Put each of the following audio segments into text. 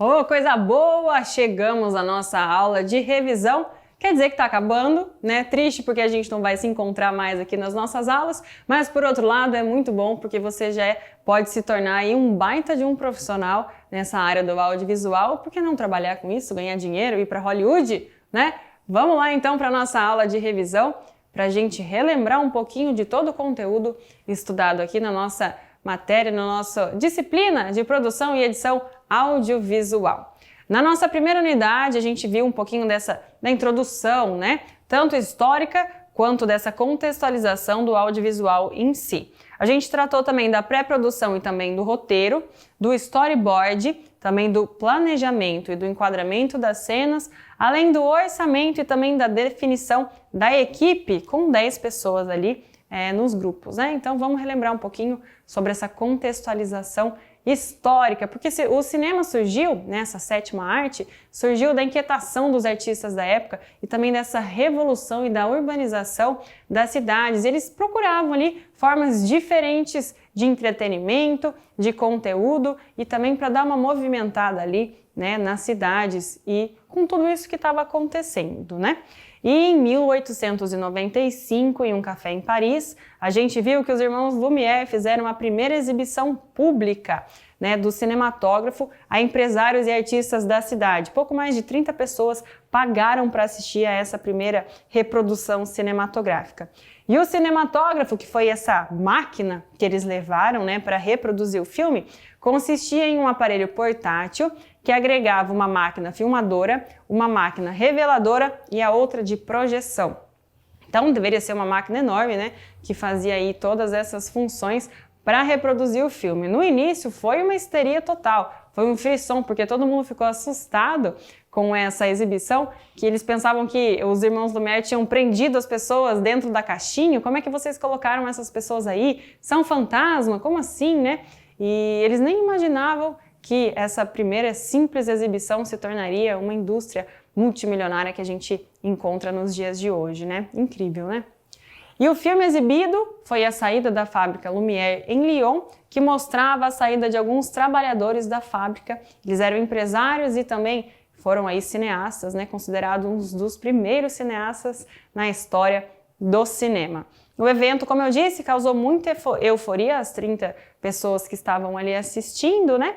Oh, coisa boa! Chegamos à nossa aula de revisão. Quer dizer que está acabando, né? Triste porque a gente não vai se encontrar mais aqui nas nossas aulas, mas por outro lado é muito bom porque você já pode se tornar aí um baita de um profissional nessa área do audiovisual. Por que não trabalhar com isso, ganhar dinheiro, ir para Hollywood, né? Vamos lá então para a nossa aula de revisão, para a gente relembrar um pouquinho de todo o conteúdo estudado aqui na nossa matéria, na nossa disciplina de produção e edição audiovisual. Na nossa primeira unidade, a gente viu um pouquinho da introdução, né? Tanto histórica quanto dessa contextualização do audiovisual em si. A gente tratou também da pré-produção e também do roteiro, do storyboard, também do planejamento e do enquadramento das cenas, além do orçamento e também da definição da equipe com 10 pessoas ali nos grupos, né? Então vamos relembrar um pouquinho sobre essa contextualização histórica, porque o cinema surgiu, né, essa sétima arte, surgiu da inquietação dos artistas da época e também dessa revolução e da urbanização das cidades. Eles procuravam ali formas diferentes de entretenimento, de conteúdo e também para dar uma movimentada ali, né, nas cidades e com tudo isso que estava acontecendo, né? E em 1895, em um café em Paris, a gente viu que os irmãos Lumière fizeram a primeira exibição pública, né, do cinematógrafo a empresários e artistas da cidade. Pouco mais de 30 pessoas pagaram para assistir a essa primeira reprodução cinematográfica. E o cinematógrafo, que foi essa máquina que eles levaram, né, para reproduzir o filme, consistia em um aparelho portátil que agregava uma máquina filmadora, uma máquina reveladora e a outra de projeção. Então deveria ser uma máquina enorme, né, que fazia aí todas essas funções para reproduzir o filme. No início foi uma histeria total, foi um frisson, porque todo mundo ficou assustado com essa exibição, que eles pensavam que os irmãos Lumière tinham prendido as pessoas dentro da caixinha. Como é que vocês colocaram essas pessoas aí? São fantasma? Como assim, né? E eles nem imaginavam que essa primeira simples exibição se tornaria uma indústria multimilionária que a gente encontra nos dias de hoje, né? Incrível, né? E o filme exibido foi a saída da fábrica Lumière em Lyon, que mostrava a saída de alguns trabalhadores da fábrica. Eles eram empresários e também foram aí cineastas, né? Considerados um dos primeiros cineastas na história do cinema. O evento, como eu disse, causou muita euforia às 30 pessoas que estavam ali assistindo, né?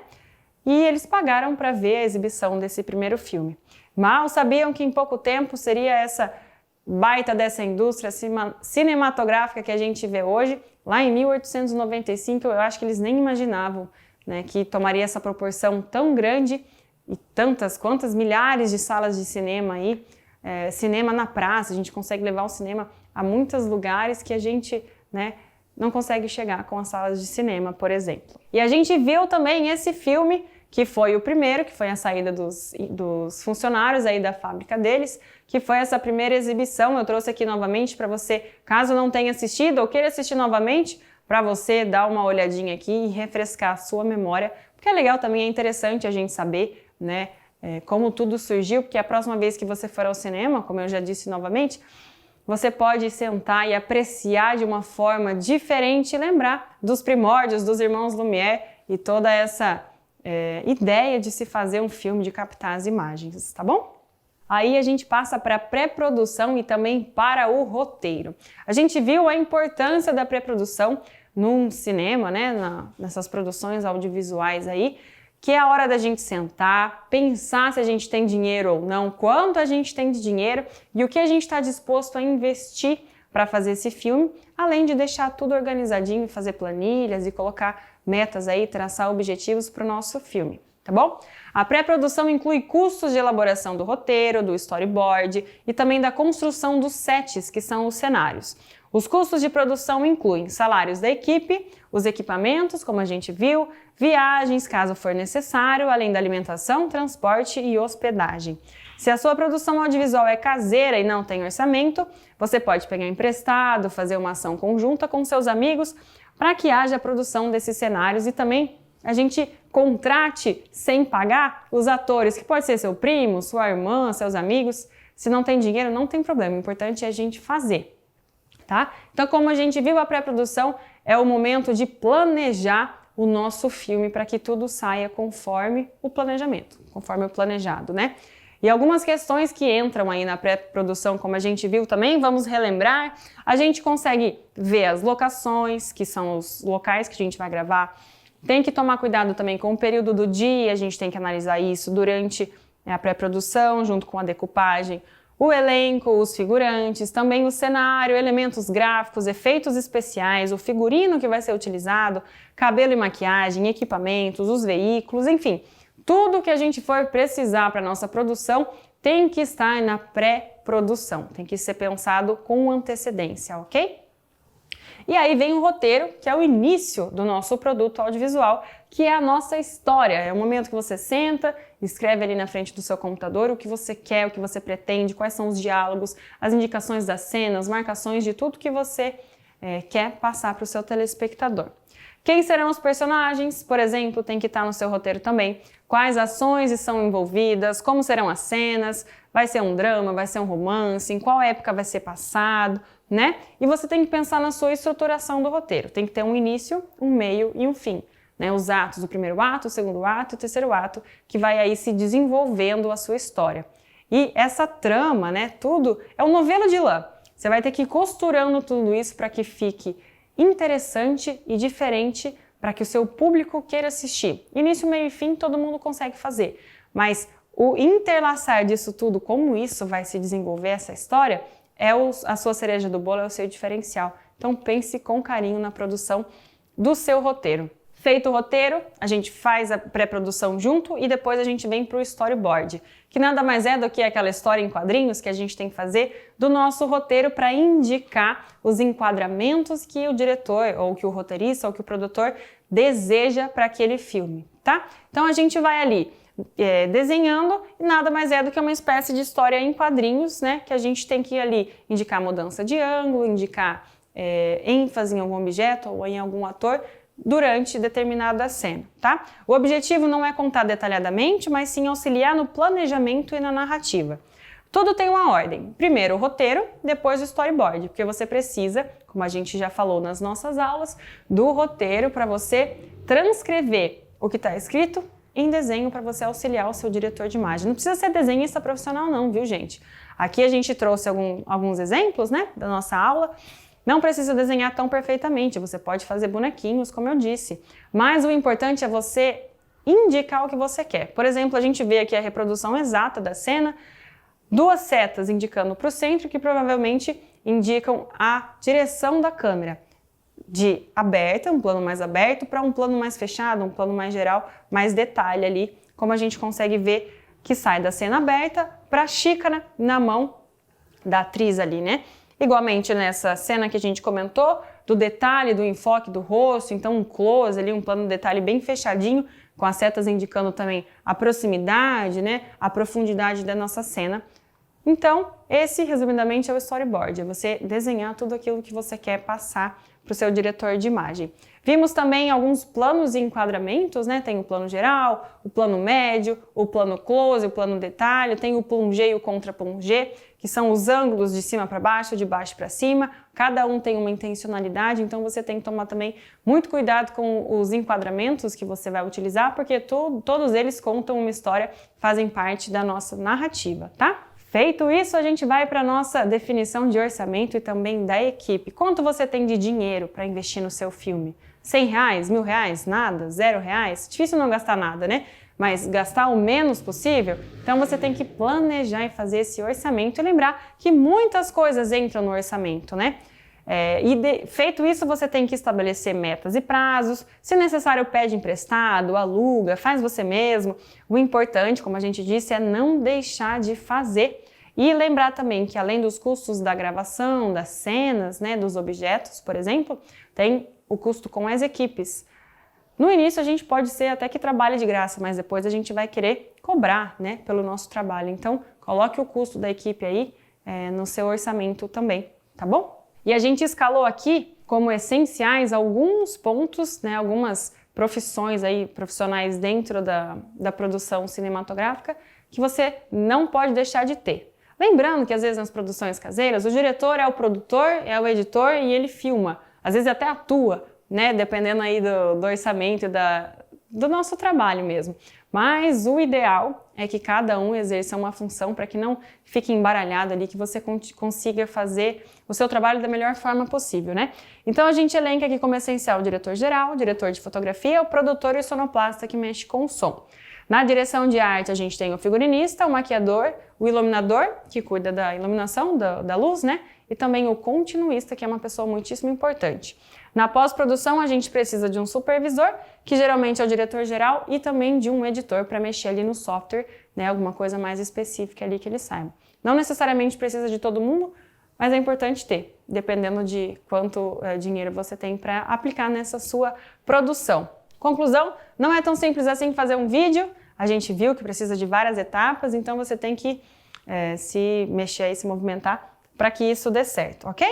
E eles pagaram para ver a exibição desse primeiro filme. Mal sabiam que em pouco tempo seria essa baita dessa indústria cinematográfica que a gente vê hoje. Lá em 1895, eu acho que eles nem imaginavam, né, que tomaria essa proporção tão grande e quantas milhares de salas de cinema aí, cinema na praça. A gente consegue levar o cinema a muitos lugares que a gente, né, não consegue chegar com as salas de cinema, por exemplo. E a gente viu também esse filme, que foi o primeiro, que foi a saída dos funcionários aí da fábrica deles, que foi essa primeira exibição. Eu trouxe aqui novamente para você, caso não tenha assistido ou queira assistir novamente, para você dar uma olhadinha aqui e refrescar a sua memória, porque é legal também, é interessante a gente saber, né, como tudo surgiu, porque a próxima vez que você for ao cinema, como eu já disse novamente, você pode sentar e apreciar de uma forma diferente e lembrar dos primórdios dos irmãos Lumière e toda essa ideia de se fazer um filme, de captar as imagens, tá bom? Aí a gente passa para a pré-produção e também para o roteiro. A gente viu a importância da pré-produção num cinema, né, nessas produções audiovisuais aí, que é a hora da gente sentar, pensar se a gente tem dinheiro ou não, quanto a gente tem de dinheiro e o que a gente está disposto a investir para fazer esse filme, além de deixar tudo organizadinho, fazer planilhas e colocar metas aí, traçar objetivos para o nosso filme, tá bom? A pré-produção inclui custos de elaboração do roteiro, do storyboard e também da construção dos sets, que são os cenários. Os custos de produção incluem salários da equipe, os equipamentos, como a gente viu, viagens, caso for necessário, além da alimentação, transporte e hospedagem. Se a sua produção audiovisual é caseira e não tem orçamento, você pode pegar emprestado, fazer uma ação conjunta com seus amigos para que haja a produção desses cenários e também a gente contrate sem pagar os atores, que pode ser seu primo, sua irmã, seus amigos. Se não tem dinheiro, não tem problema, o importante é a gente fazer, tá? Então, como a gente viu, a pré-produção é o momento de planejar o nosso filme para que tudo saia conforme o planejamento, conforme o planejado, né? E algumas questões que entram aí na pré-produção, como a gente viu também, vamos relembrar, a gente consegue ver as locações, que são os locais que a gente vai gravar. Tem que tomar cuidado também com o período do dia, a gente tem que analisar isso durante a pré-produção, junto com a decupagem. O elenco, os figurantes, também o cenário, elementos gráficos, efeitos especiais, o figurino que vai ser utilizado, cabelo e maquiagem, equipamentos, os veículos, enfim. Tudo que a gente for precisar para a nossa produção tem que estar na pré-produção, tem que ser pensado com antecedência, ok? E aí vem o roteiro, que é o início do nosso produto audiovisual, que é a nossa história. É o momento que você senta, escreve ali na frente do seu computador o que você quer, o que você pretende, quais são os diálogos, as indicações das cenas, marcações de tudo que você quer passar para o seu telespectador. Quem serão os personagens, por exemplo, tem que estar no seu roteiro também. Quais ações estão envolvidas, como serão as cenas, vai ser um drama, vai ser um romance, em qual época vai ser passado, né? E você tem que pensar na sua estruturação do roteiro. Tem que ter um início, um meio e um fim, né? Os atos, o primeiro ato, o segundo ato, o terceiro ato, que vai aí se desenvolvendo a sua história. E essa trama, né, tudo é um novelo de lã. Você vai ter que ir costurando tudo isso para que fique interessante e diferente para que o seu público queira assistir. Início, meio e fim, todo mundo consegue fazer. Mas o interlaçar disso tudo, como isso vai se desenvolver, essa história, é a sua cereja do bolo, é o seu diferencial. Então pense com carinho na produção do seu roteiro. Feito o roteiro, a gente faz a pré-produção junto e depois a gente vem para o storyboard, que nada mais é do que aquela história em quadrinhos que a gente tem que fazer do nosso roteiro para indicar os enquadramentos que o diretor, ou que o roteirista, ou que o produtor deseja para aquele filme, tá? Então a gente vai ali desenhando e nada mais é do que uma espécie de história em quadrinhos, né? Que a gente tem que ali indicar mudança de ângulo, indicar ênfase em algum objeto ou em algum ator, durante determinada cena, tá? O objetivo não é contar detalhadamente, mas sim auxiliar no planejamento e na narrativa. Tudo tem uma ordem. Primeiro o roteiro, depois o storyboard, porque você precisa, como a gente já falou nas nossas aulas, do roteiro para você transcrever o que está escrito em desenho para você auxiliar o seu diretor de imagem. Não precisa ser desenhista profissional não, viu, gente? Aqui a gente trouxe alguns exemplos, né, da nossa aula. Não precisa desenhar tão perfeitamente, você pode fazer bonequinhos, como eu disse. Mas o importante é você indicar o que você quer. Por exemplo, a gente vê aqui a reprodução exata da cena, duas setas indicando para o centro, que provavelmente indicam a direção da câmera. De aberta, um plano mais aberto, para um plano mais fechado, um plano mais geral, mais detalhe ali, como a gente consegue ver que sai da cena aberta para a xícara na mão da atriz ali, né? Igualmente nessa cena que a gente comentou, do detalhe, do enfoque do rosto, então um close ali, um plano de detalhe bem fechadinho, com as setas indicando também a proximidade, né, a profundidade da nossa cena. Então, esse, resumidamente, é o storyboard, é você desenhar tudo aquilo que você quer passar para o seu diretor de imagem. Vimos também alguns planos e enquadramentos, né? Tem o plano geral, o plano médio, o plano close, o plano detalhe, tem o plongé e o contra-plongé, que são os ângulos de cima para baixo, de baixo para cima. Cada um tem uma intencionalidade, então você tem que tomar também muito cuidado com os enquadramentos que você vai utilizar, porque todos eles contam uma história, fazem parte da nossa narrativa, tá? Feito isso, a gente vai para a nossa definição de orçamento e também da equipe. Quanto você tem de dinheiro para investir no seu filme? R$100, R$1.000, nada, R$0? Difícil não gastar nada, né? Mas gastar o menos possível? Então você tem que planejar e fazer esse orçamento e lembrar que muitas coisas entram no orçamento, né? Feito isso, você tem que estabelecer metas e prazos, se necessário pede emprestado, aluga, faz você mesmo. O importante, como a gente disse, é não deixar de fazer. E lembrar também que além dos custos da gravação, das cenas, né, dos objetos, por exemplo, tem o custo com as equipes. No início a gente pode ser até que trabalhe de graça, mas depois a gente vai querer cobrar, né, pelo nosso trabalho. Então, coloque o custo da equipe aí no seu orçamento também, tá bom? E a gente escalou aqui como essenciais alguns pontos, né, algumas profissões aí, profissionais dentro da produção cinematográfica que você não pode deixar de ter. Lembrando que às vezes nas produções caseiras o diretor é o produtor, é o editor e ele filma, às vezes até atua, né? Dependendo aí do orçamento e do nosso trabalho mesmo. Mas o ideal é que cada um exerça uma função para que não fique embaralhado ali, que você consiga fazer o seu trabalho da melhor forma possível, né? Então a gente elenca aqui como essencial o diretor-geral, o diretor de fotografia, o produtor e o sonoplasta que mexe com o som. Na direção de arte a gente tem o figurinista, o maquiador, o iluminador, que cuida da iluminação, da luz, né? E também o continuista, que é uma pessoa muitíssimo importante. Na pós-produção, a gente precisa de um supervisor, que geralmente é o diretor-geral, e também de um editor para mexer ali no software, né, alguma coisa mais específica ali que ele saiba. Não necessariamente precisa de todo mundo, mas é importante ter, dependendo de quanto dinheiro você tem para aplicar nessa sua produção. Conclusão, não é tão simples assim fazer um vídeo, a gente viu que precisa de várias etapas, então você tem que se mexer e se movimentar para que isso dê certo, ok?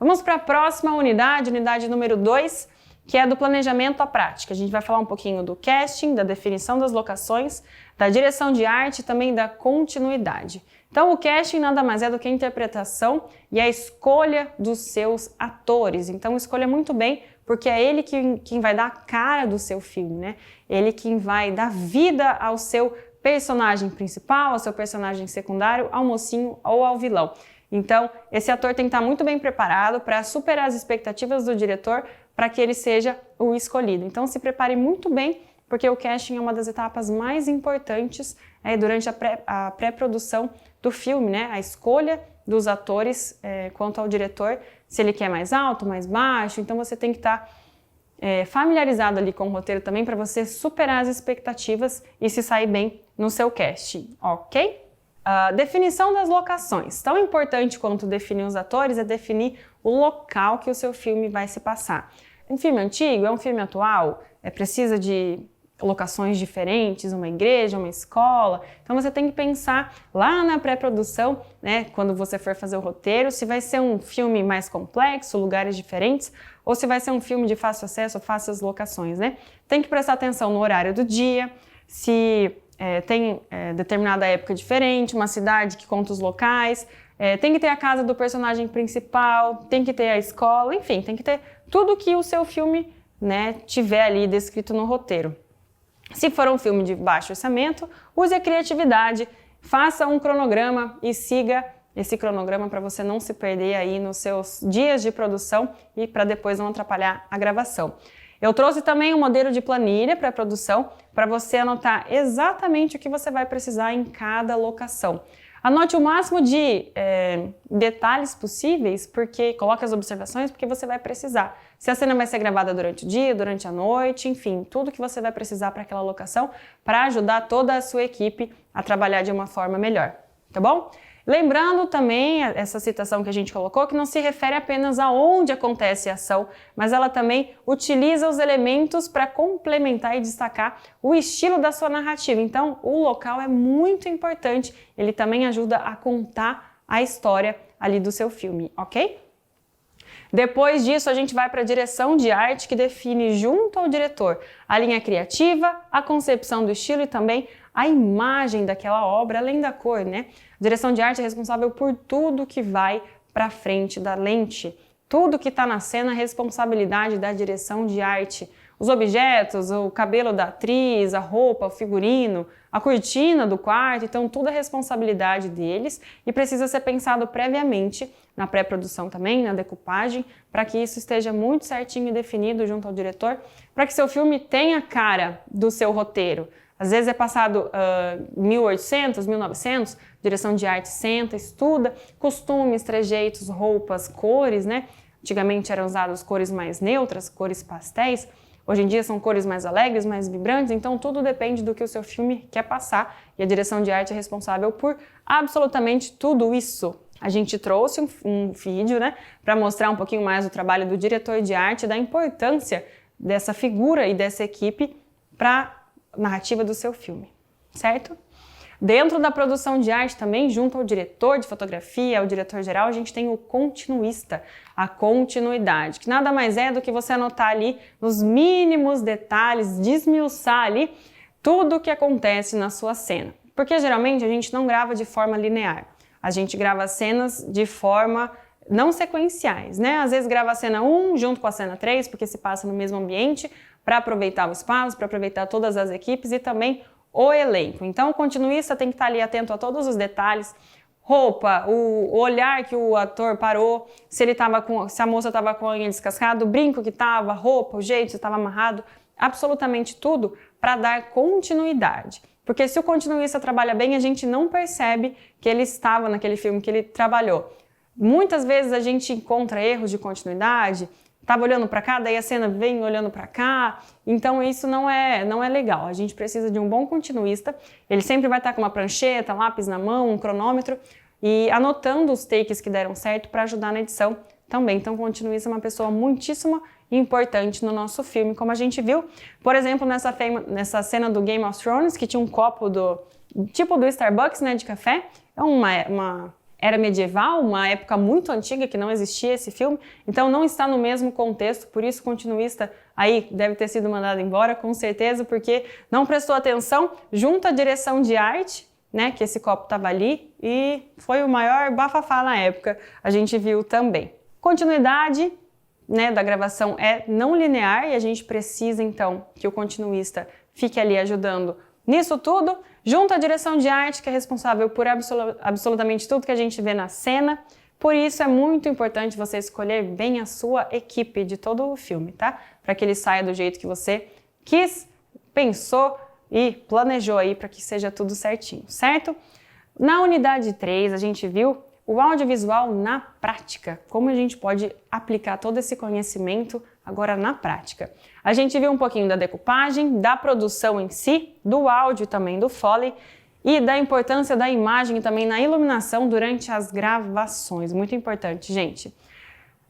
Vamos para a próxima unidade, unidade número 2, que é do planejamento à prática. A gente vai falar um pouquinho do casting, da definição das locações, da direção de arte e também da continuidade. Então, o casting nada mais é do que a interpretação e a escolha dos seus atores. Então, escolha muito bem, porque é ele quem vai dar a cara do seu filme, né? Ele quem vai dar vida ao seu personagem principal, ao seu personagem secundário, ao mocinho ou ao vilão. Então, esse ator tem que estar muito bem preparado para superar as expectativas do diretor para que ele seja o escolhido. Então, se prepare muito bem, porque o casting é uma das etapas mais importantes durante a pré-produção do filme, né? A escolha dos atores quanto ao diretor, se ele quer mais alto, mais baixo. Então, você tem que estar familiarizado ali com o roteiro também para você superar as expectativas e se sair bem no seu casting, ok? Definição das locações. Tão importante quanto definir os atores é definir o local que o seu filme vai se passar. É um filme antigo? É um filme atual? Precisa de locações diferentes, uma igreja, uma escola? Então você tem que pensar lá na pré-produção, né, quando você for fazer o roteiro, se vai ser um filme mais complexo, lugares diferentes, ou se vai ser um filme de fácil acesso, fáceis locações, né? Tem que prestar atenção no horário do dia, se tem determinada época diferente, uma cidade que conta os locais, tem que ter a casa do personagem principal, tem que ter a escola, enfim, tem que ter tudo que o seu filme, né, tiver ali descrito no roteiro. Se for um filme de baixo orçamento, use a criatividade, faça um cronograma e siga esse cronograma para você não se perder aí nos seus dias de produção e para depois não atrapalhar a gravação. Eu trouxe também um modelo de planilha para a produção, para você anotar exatamente o que você vai precisar em cada locação. Anote o máximo de detalhes possíveis, porque coloque as observações, porque você vai precisar. Se a cena vai ser gravada durante o dia, durante a noite, enfim, tudo que você vai precisar para aquela locação, para ajudar toda a sua equipe a trabalhar de uma forma melhor, tá bom? Lembrando também, essa citação que a gente colocou, que não se refere apenas a onde acontece a ação, mas ela também utiliza os elementos para complementar e destacar o estilo da sua narrativa. Então, o local é muito importante, ele também ajuda a contar a história ali do seu filme, ok? Depois disso, a gente vai para a direção de arte, que define junto ao diretor a linha criativa, a concepção do estilo e também a imagem daquela obra, além da cor, né? A direção de arte é responsável por tudo que vai para frente da lente. Tudo que está na cena é responsabilidade da direção de arte. Os objetos, o cabelo da atriz, a roupa, o figurino, a cortina do quarto, então tudo é responsabilidade deles e precisa ser pensado previamente na pré-produção também, na decupagem, para que isso esteja muito certinho e definido junto ao diretor, para que seu filme tenha a cara do seu roteiro. Às vezes é passado 1800, 1900, direção de arte senta, estuda costumes, trejeitos, roupas, cores, né? Antigamente eram usadas cores mais neutras, cores pastéis. Hoje em dia são cores mais alegres, mais vibrantes, então tudo depende do que o seu filme quer passar e a direção de arte é responsável por absolutamente tudo isso. A gente trouxe um vídeo, né, para mostrar um pouquinho mais o trabalho do diretor de arte, da importância dessa figura e dessa equipe para a narrativa do seu filme, certo? Dentro da produção de arte também, junto ao diretor de fotografia, ao diretor geral, a gente tem o continuista, a continuidade, que nada mais é do que você anotar ali nos mínimos detalhes, desmiuçar ali tudo o que acontece na sua cena. Porque geralmente a gente não grava de forma linear, a gente grava cenas de forma não sequenciais, né? Às vezes grava a cena 1 junto com a cena 3, porque se passa no mesmo ambiente, para aproveitar o espaço, para aproveitar todas as equipes e também o elenco. Então o continuista tem que estar ali atento a todos os detalhes, roupa, o olhar que o ator parou, se a moça estava com a unha descascada, o brinco que estava, roupa, o jeito se estava amarrado, absolutamente tudo para dar continuidade. Porque se o continuista trabalha bem, a gente não percebe que ele estava naquele filme, que ele trabalhou. Muitas vezes a gente encontra erros de continuidade, estava olhando para cá, daí a cena vem olhando para cá, então isso não é legal. A gente precisa de um bom continuista, ele sempre vai estar com uma prancheta, lápis na mão, um cronômetro e anotando os takes que deram certo para ajudar na edição também. Então o continuista é uma pessoa muitíssimo importante no nosso filme, como a gente viu, por exemplo, nessa cena do Game of Thrones, que tinha um copo tipo do Starbucks, né, de café, é uma era medieval, uma época muito antiga que não existia esse filme, então não está no mesmo contexto, por isso o continuista aí deve ter sido mandado embora, com certeza, porque não prestou atenção junto à direção de arte, né, que esse copo estava ali e foi o maior bafafá na época, a gente viu também. Continuidade, né, da gravação é não linear e a gente precisa então que o continuista fique ali ajudando nisso tudo, junto à direção de arte, que é responsável por absolutamente tudo que a gente vê na cena. Por isso é muito importante você escolher bem a sua equipe de todo o filme, tá? Para que ele saia do jeito que você quis, pensou e planejou aí para que seja tudo certinho, certo? Na unidade 3, a gente viu o audiovisual na prática, como a gente pode aplicar todo esse conhecimento agora na prática. A gente viu um pouquinho da decupagem, da produção em si, do áudio e também do Foley e da importância da imagem e também na iluminação durante as gravações. Muito importante, gente.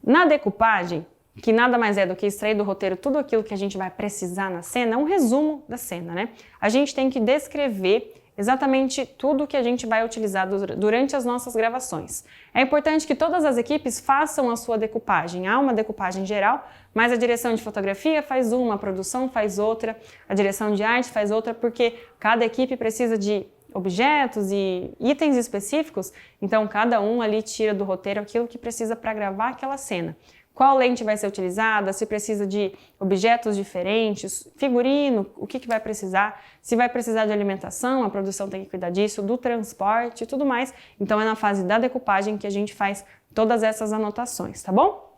Na decupagem, que nada mais é do que extrair do roteiro tudo aquilo que a gente vai precisar na cena, é um resumo da cena, né? A gente tem que descrever exatamente tudo que a gente vai utilizar durante as nossas gravações. É importante que todas as equipes façam a sua decupagem. Há uma decupagem geral, mas a direção de fotografia faz uma, a produção faz outra, a direção de arte faz outra, porque cada equipe precisa de objetos e itens específicos, então cada um ali tira do roteiro aquilo que precisa para gravar aquela cena. Qual lente vai ser utilizada, se precisa de objetos diferentes, figurino, o que vai precisar, se vai precisar de alimentação, a produção tem que cuidar disso, do transporte e tudo mais. Então é na fase da decupagem que a gente faz todas essas anotações, tá bom?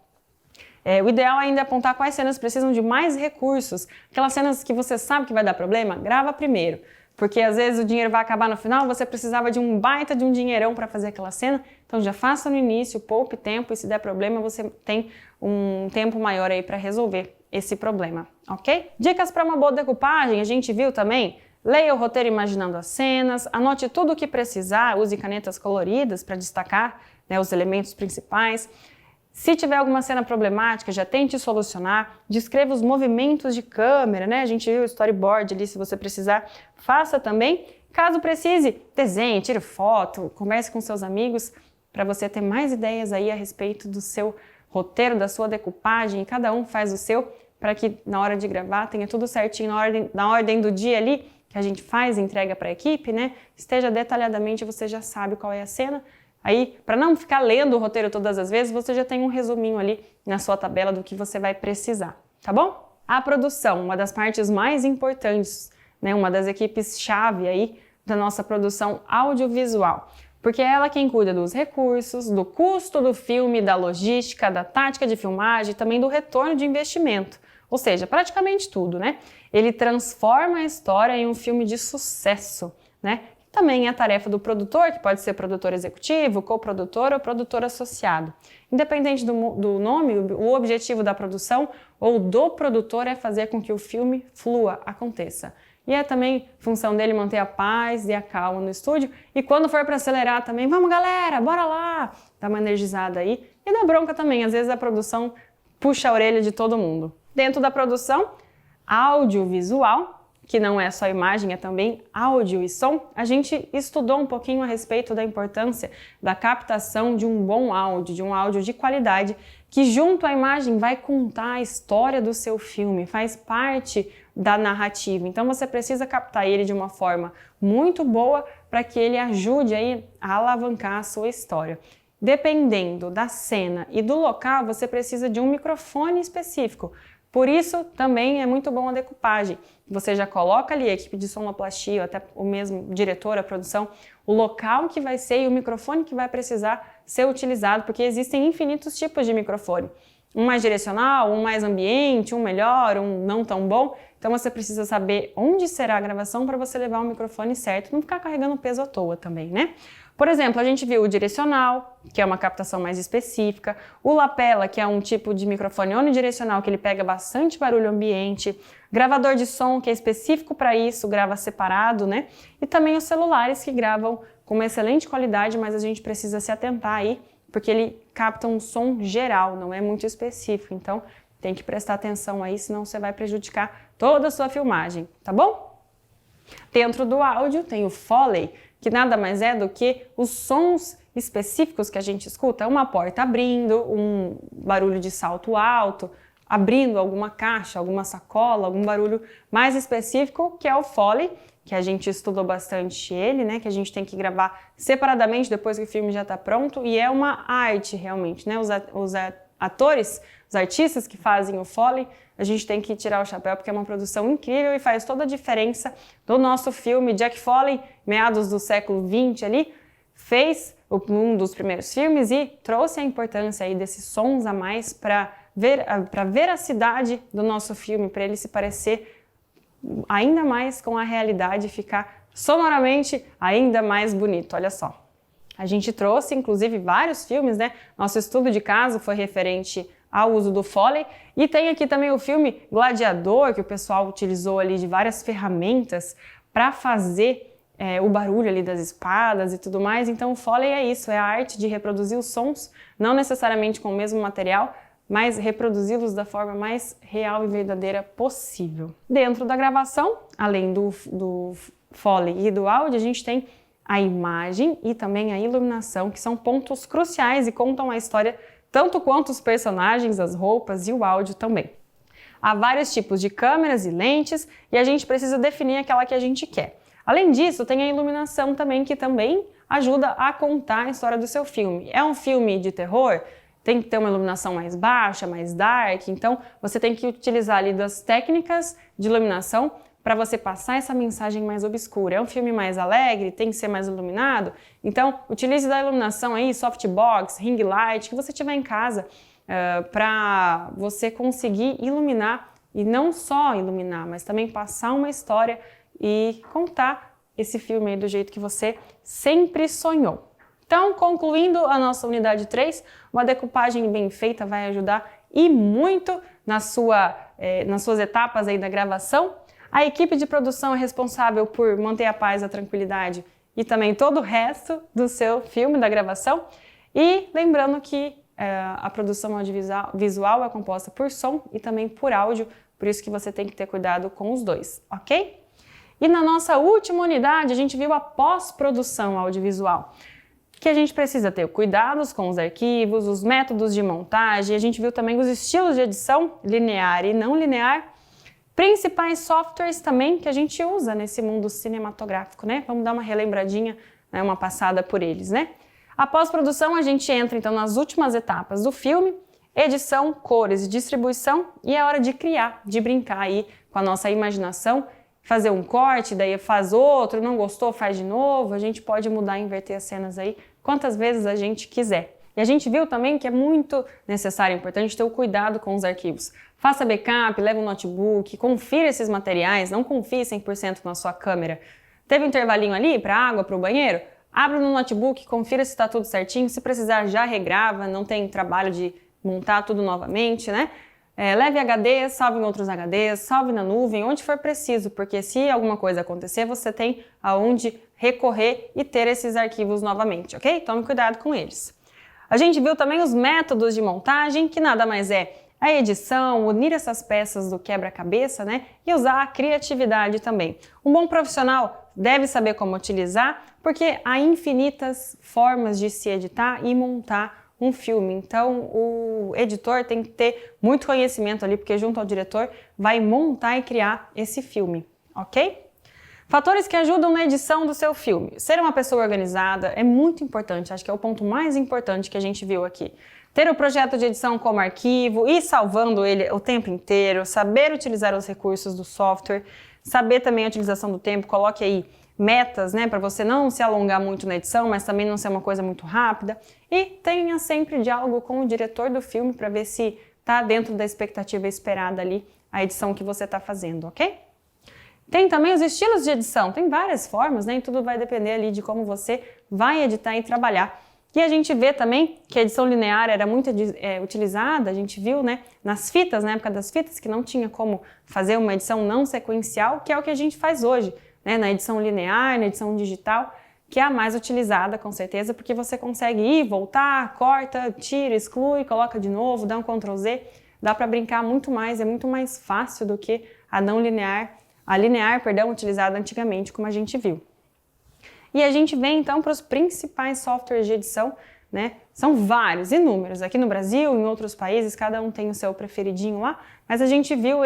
O ideal ainda é apontar quais cenas precisam de mais recursos. Aquelas cenas que você sabe que vai dar problema, grava primeiro. Porque às vezes o dinheiro vai acabar no final, você precisava de um baita de um dinheirão para fazer aquela cena, então já faça no início, poupe tempo e se der problema você tem um tempo maior aí para resolver esse problema, ok? Dicas para uma boa decupagem, a gente viu também, leia o roteiro imaginando as cenas, anote tudo o que precisar, use canetas coloridas para destacar, né, os elementos principais. Se tiver alguma cena problemática, já tente solucionar, descreva os movimentos de câmera, né? A gente viu o storyboard ali, se você precisar, faça também. Caso precise, desenhe, tire foto, converse com seus amigos para você ter mais ideias aí a respeito do seu roteiro, da sua decupagem, e cada um faz o seu para que na hora de gravar tenha tudo certinho, na ordem do dia ali que a gente faz e entrega para a equipe, né? Esteja detalhadamente, você já sabe qual é a cena. Aí, para não ficar lendo o roteiro todas as vezes, você já tem um resuminho ali na sua tabela do que você vai precisar, tá bom? A produção, uma das partes mais importantes, né? Uma das equipes-chave aí da nossa produção audiovisual, porque é ela quem cuida dos recursos, do custo do filme, da logística, da tática de filmagem, também do retorno de investimento, ou seja, praticamente tudo, né? Ele transforma a história em um filme de sucesso, né? Também é a tarefa do produtor, que pode ser produtor executivo, coprodutor ou produtor associado. Independente do nome, o objetivo da produção ou do produtor é fazer com que o filme flua, aconteça. E é também função dele manter a paz e a calma no estúdio. E quando for para acelerar também, vamos galera, bora lá! Dá uma energizada aí. E dá bronca também, às vezes a produção puxa a orelha de todo mundo. Dentro da produção audiovisual, que não é só imagem, é também áudio e som, a gente estudou um pouquinho a respeito da importância da captação de um bom áudio, de um áudio de qualidade, que junto à imagem vai contar a história do seu filme, faz parte da narrativa. Então você precisa captar ele de uma forma muito boa para que ele ajude aí a alavancar a sua história. dependendo da cena e do local, você precisa de um microfone específico. Por isso, também é muito bom a decupagem. Você já coloca ali a equipe de sonoplastia, até o mesmo diretor, a produção, o local que vai ser e o microfone que vai precisar ser utilizado, porque existem infinitos tipos de microfone. Um mais direcional, um mais ambiente, um melhor, um não tão bom. Então você precisa saber onde será a gravação para você levar o microfone certo, não ficar carregando peso à toa também, né? Por exemplo, a gente viu o direcional, que é uma captação mais específica, o lapela, que é um tipo de microfone unidirecional que ele pega bastante barulho ambiente, gravador de som, que é específico para isso, grava separado, né? E também os celulares que gravam com uma excelente qualidade, mas a gente precisa se atentar aí, porque ele capta um som geral, não é muito específico, então tem que prestar atenção aí, senão você vai prejudicar toda a sua filmagem, tá bom? Dentro do áudio tem o Foley, que nada mais é do que os sons específicos que a gente escuta, uma porta abrindo, um barulho de salto alto, abrindo alguma caixa, alguma sacola, algum barulho mais específico, que é o Foley, que a gente estudou bastante ele, né, que a gente tem que gravar separadamente depois que o filme já está pronto, e é uma arte realmente, né, os atores, os artistas que fazem o Foley, a gente tem que tirar o chapéu porque é uma produção incrível e faz toda a diferença do nosso filme. Jack Foley, meados do século XX ali, fez um dos primeiros filmes e trouxe a importância aí desses sons a mais para a veracidade do nosso filme, para ele se parecer ainda mais com a realidade e ficar sonoramente ainda mais bonito. Olha só. A gente trouxe, inclusive, vários filmes, né? Nosso estudo de caso foi referente ao uso do Foley. E tem aqui também o filme Gladiador, que o pessoal utilizou ali de várias ferramentas para fazer o barulho ali das espadas e tudo mais. Então o Foley é isso, é a arte de reproduzir os sons, não necessariamente com o mesmo material, mas reproduzi-los da forma mais real e verdadeira possível. Dentro da gravação, além do Foley e do áudio, a gente tem a imagem e também a iluminação, que são pontos cruciais e contam a história tanto quanto os personagens, as roupas e o áudio também. Há vários tipos de câmeras e lentes e a gente precisa definir aquela que a gente quer. Além disso, tem a iluminação também, que também ajuda a contar a história do seu filme. É um filme de terror? Tem que ter uma iluminação mais baixa, mais dark, então você tem que utilizar ali das técnicas de iluminação para você passar essa mensagem mais obscura. É um filme mais alegre, tem que ser mais iluminado, então utilize da iluminação aí, softbox, ring light, que você tiver em casa, para você conseguir iluminar, e não só iluminar, mas também passar uma história e contar esse filme aí do jeito que você sempre sonhou. Então, concluindo a nossa unidade 3, uma decupagem bem feita vai ajudar e muito nas suas etapas aí da gravação. A equipe de produção é responsável por manter a paz, a tranquilidade e também todo o resto do seu filme, da gravação. E lembrando que a produção audiovisual é composta por som e também por áudio, por isso que você tem que ter cuidado com os dois, ok? E na nossa última unidade, a gente viu a pós-produção audiovisual, que a gente precisa ter cuidados com os arquivos, os métodos de montagem, a gente viu também os estilos de edição, linear e não linear, principais softwares também que a gente usa nesse mundo cinematográfico, né? Vamos dar uma relembradinha, né, uma passada por eles, né? Após produção, a gente entra então nas últimas etapas do filme, edição, cores e distribuição, e é hora de criar, de brincar aí com a nossa imaginação, fazer um corte, daí faz outro, não gostou, faz de novo, a gente pode mudar e inverter as cenas aí quantas vezes a gente quiser. E a gente viu também que é muito necessário e importante ter o cuidado com os arquivos. Faça backup, leve um notebook, confira esses materiais, não confie 100% na sua câmera. Teve um intervalinho ali para água, para o banheiro? Abra no notebook, confira se está tudo certinho, se precisar já regrava, não tem trabalho de montar tudo novamente, né? Leve HD, salve em outros HDs, salve na nuvem, onde for preciso, porque se alguma coisa acontecer, você tem aonde recorrer e ter esses arquivos novamente, ok? Tome cuidado com eles. A gente viu também os métodos de montagem, que nada mais é a edição, unir essas peças do quebra-cabeça, né? E usar a criatividade também. Um bom profissional deve saber como utilizar, porque há infinitas formas de se editar e montar um filme. Então, o editor tem que ter muito conhecimento ali, porque junto ao diretor vai montar e criar esse filme, ok? Fatores que ajudam na edição do seu filme. Ser uma pessoa organizada é muito importante, acho que é o ponto mais importante que a gente viu aqui. Ter o projeto de edição como arquivo, ir salvando ele o tempo inteiro, saber utilizar os recursos do software, saber também a utilização do tempo, coloque aí metas, né, para você não se alongar muito na edição, mas também não ser uma coisa muito rápida. E tenha sempre diálogo com o diretor do filme para ver se está dentro da expectativa esperada ali a edição que você está fazendo, ok? Tem também os estilos de edição, tem várias formas, né, e tudo vai depender ali de como você vai editar e trabalhar. E a gente vê também que a edição linear era muito utilizada, a gente viu, né, nas fitas, na época das fitas, que não tinha como fazer uma edição não sequencial, que é o que a gente faz hoje, né, na edição linear, na edição digital, que é a mais utilizada, com certeza, porque você consegue ir, voltar, corta, tira, exclui, coloca de novo, dá um Ctrl Z, dá para brincar muito mais, é muito mais fácil do que a linear, utilizada antigamente, como a gente viu. E a gente vem então para os principais softwares de edição, né? São vários, inúmeros. Aqui no Brasil, em outros países, cada um tem o seu preferidinho lá, mas a gente viu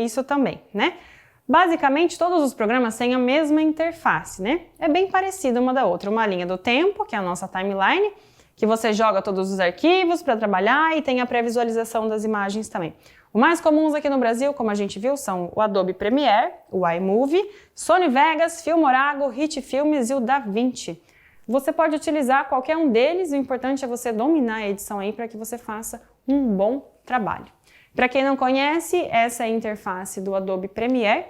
isso também, né? Basicamente, todos os programas têm a mesma interface, né? É bem parecida uma da outra. Uma linha do tempo, que é a nossa timeline, que você joga todos os arquivos para trabalhar e tem a pré-visualização das imagens também. Os mais comuns aqui no Brasil, como a gente viu, são o Adobe Premiere, o iMovie, Sony Vegas, Filmorago, Hit Filmes e o DaVinci. Você pode utilizar qualquer um deles, o importante é você dominar a edição aí para que você faça um bom trabalho. Para quem não conhece, essa é a interface do Adobe Premiere,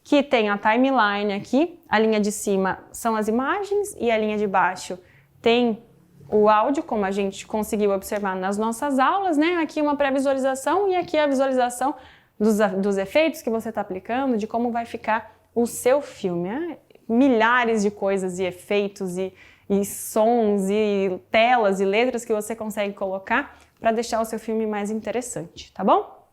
que tem a timeline aqui, a linha de cima são as imagens e a linha de baixo tem o áudio, como a gente conseguiu observar nas nossas aulas, né? Aqui uma pré-visualização e aqui a visualização dos efeitos que você está aplicando, de como vai ficar o seu filme. Milhares de coisas e efeitos e sons e telas e letras que você consegue colocar para deixar o seu filme mais interessante, tá bom?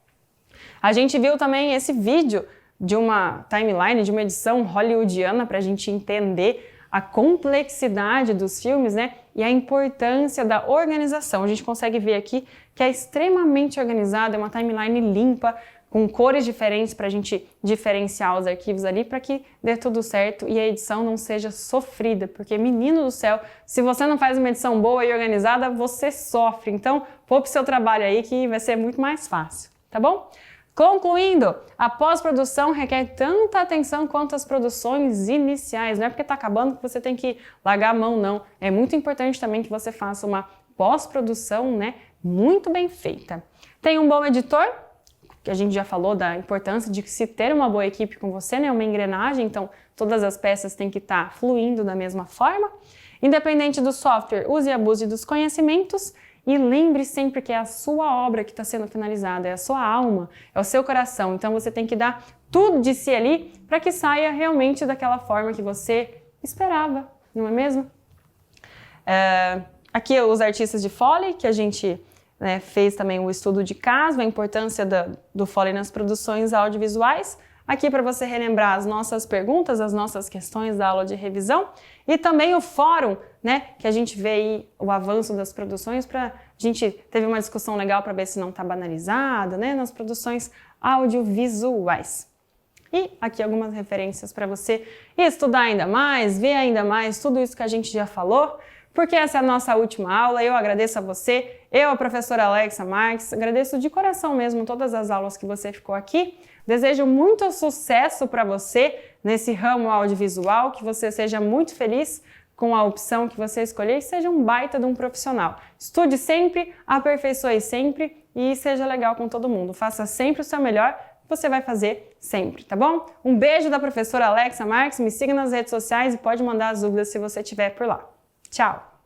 A gente viu também esse vídeo de uma timeline, de uma edição hollywoodiana para a gente entender a complexidade dos filmes, né? E a importância da organização. A gente consegue ver aqui que é extremamente organizada, é uma timeline limpa, com cores diferentes para a gente diferenciar os arquivos ali, para que dê tudo certo e a edição não seja sofrida, porque, menino do céu, se você não faz uma edição boa e organizada, você sofre. Então, poupe seu trabalho aí que vai ser muito mais fácil, tá bom? Concluindo, a pós-produção requer tanta atenção quanto as produções iniciais. Não é porque está acabando que você tem que largar a mão, não. É muito importante também que você faça uma pós-produção, né, muito bem feita. Tem um bom editor, que a gente já falou da importância de se ter uma boa equipe com você, né, uma engrenagem, então todas as peças têm que estar fluindo da mesma forma. Independente do software, use e abuse dos conhecimentos. E lembre sempre que é a sua obra que está sendo finalizada, é a sua alma, é o seu coração. Então você tem que dar tudo de si ali para que saia realmente daquela forma que você esperava, não é mesmo? Aqui os artistas de Foley, que a gente fez também o estudo de caso, a importância do Foley nas produções audiovisuais. Aqui para você relembrar as nossas perguntas, as nossas questões da aula de revisão e também o fórum, né, que a gente vê aí o avanço das produções, a gente teve uma discussão legal para ver se não está banalizado, né, nas produções audiovisuais. E aqui algumas referências para você estudar ainda mais, ver ainda mais tudo isso que a gente já falou, porque essa é a nossa última aula. Eu agradeço a você, a professora Alexa Marques, agradeço de coração mesmo todas as aulas que você ficou aqui. Desejo muito sucesso para você nesse ramo audiovisual, que você seja muito feliz com a opção que você escolher e seja um baita de um profissional. Estude sempre, aperfeiçoe sempre e seja legal com todo mundo. Faça sempre o seu melhor, você vai fazer sempre, tá bom? Um beijo da professora Alexa Marques, me siga nas redes sociais e pode mandar as dúvidas se você tiver por lá. Tchau!